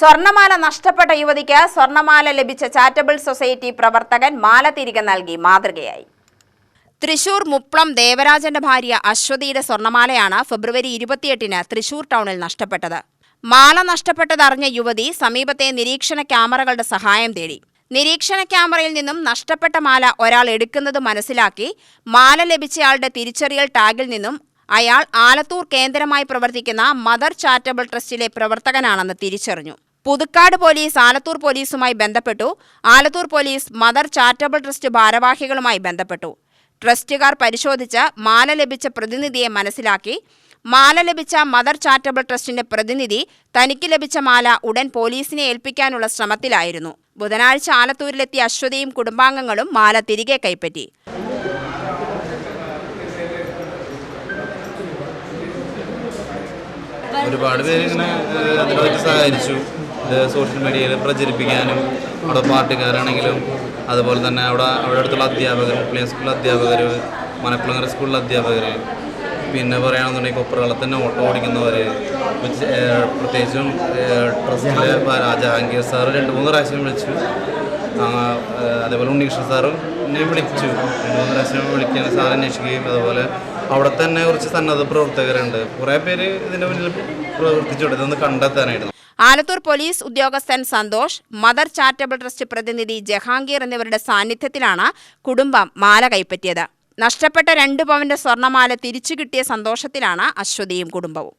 സ്വർണമാല നഷ്ടപ്പെട്ട യുവതിക്ക് സ്വർണമാല ലഭിച്ച ചാരിറ്റബിൾ സൊസൈറ്റി പ്രവർത്തകൻ മാല തിരികെ നൽകി മാതൃകയായി. തൃശൂർ മുപ്ളം ദേവരാജന്റെ ഭാര്യ അശ്വതിയുടെ സ്വർണമാലയാണ് ഫെബ്രുവരി 28-ന് തൃശൂർ ടൗണിൽ നഷ്ടപ്പെട്ടത്. മാല നഷ്ടപ്പെട്ടതറിഞ്ഞ യുവതി സമീപത്തെ നിരീക്ഷണ ക്യാമറകളുടെ സഹായം തേടി. നിരീക്ഷണ ക്യാമറയിൽ നിന്നും നഷ്ടപ്പെട്ട മാല ഒരാൾ എടുക്കുന്നത് മനസ്സിലാക്കി മാല ലഭിച്ചയാളുടെ തിരിച്ചറിയൽ ടാഗിൽ നിന്നും അയാൾ ആലത്തൂർ കേന്ദ്രമായി പ്രവർത്തിക്കുന്ന മദർ ചാരിറ്റബിൾ ട്രസ്റ്റിലെ പ്രവർത്തകനാണെന്ന് തിരിച്ചറിഞ്ഞു. പുതുക്കാട് പോലീസ് ആലത്തൂർ പോലീസുമായി ബന്ധപ്പെട്ടു. Alathur police Mother Charitable Trust ഭാരവാഹികളുമായി ബന്ധപ്പെട്ടു. ട്രസ്റ്റുകാർ പരിശോധിച്ച് മാല ലഭിച്ച പ്രതിനിധിയെ മനസ്സിലാക്കി. മാല ലഭിച്ച മദർ ചാരിറ്റബിൾ ട്രസ്റ്റിന്റെ പ്രതിനിധി തനിക്ക് ലഭിച്ച മാല ഉടൻ പോലീസിനെ ഏൽപ്പിക്കാനുള്ള ശ്രമത്തിലായിരുന്നു. ബുധനാഴ്ച ആലത്തൂരിലെത്തിയ അശ്വതിയും കുടുംബാംഗങ്ങളും മാല തിരികെ കൈപ്പറ്റി. ഒരുപാട് പേര് ഇങ്ങനെ അതിനായിട്ട് സഹായിച്ചു. സോഷ്യൽ മീഡിയയിൽ പ്രചരിപ്പിക്കാനും അവിടെ പാർട്ടിക്കാരാണെങ്കിലും അതുപോലെ തന്നെ അവിടെ അടുത്തുള്ള അധ്യാപകർ, പ്ലേ സ്കൂളിലെ അധ്യാപകർ, മനക്കുളങ്ങര സ്കൂളിലെ അധ്യാപകർ, പിന്നെ പറയുകയാണെന്നുണ്ടെങ്കിൽ കൊപ്രകളത്തിന് ഓട്ടോ ഓടിക്കുന്നവർ, പ്രത്യേകിച്ചും ട്രസ്റ്റിലെ ജഹാംഗീർ സാറ് 2-3 പ്രാവശ്യം വിളിച്ചു. അതേപോലെ ഉണ്ണീകൃഷ്ണൻ സാറും എന്നെ വിളിച്ചു. 2-3 പ്രാവശ്യം വിളിക്കാൻ സാർ അന്വേഷിക്കുകയും അതുപോലെ അവിടെ തന്നെ കുറച്ച് സന്നദ്ധ പ്രവർത്തകരുണ്ട്. കുറേ പേര് ഇതിൻ്റെ മുന്നിൽ പ്രവർത്തിച്ചുകൊണ്ട് ഇതൊന്ന് കണ്ടെത്താനായിരുന്നു. ആലത്തൂർ പോലീസ് ഉദ്യോഗസ്ഥൻ സന്തോഷ്, മദർ ചാരിറ്റബിൾ ട്രസ്റ്റ് പ്രതിനിധി ജഹാംഗീർ എന്നിവരുടെ സാന്നിധ്യത്തിലാണ് കുടുംബം മാല കൈപ്പറ്റിയത്. നഷ്ടപ്പെട്ട 2 പവന്റെ സ്വർണമാല തിരിച്ചു കിട്ടിയ സന്തോഷത്തിലാണ് അശ്വതിയും കുടുംബവും.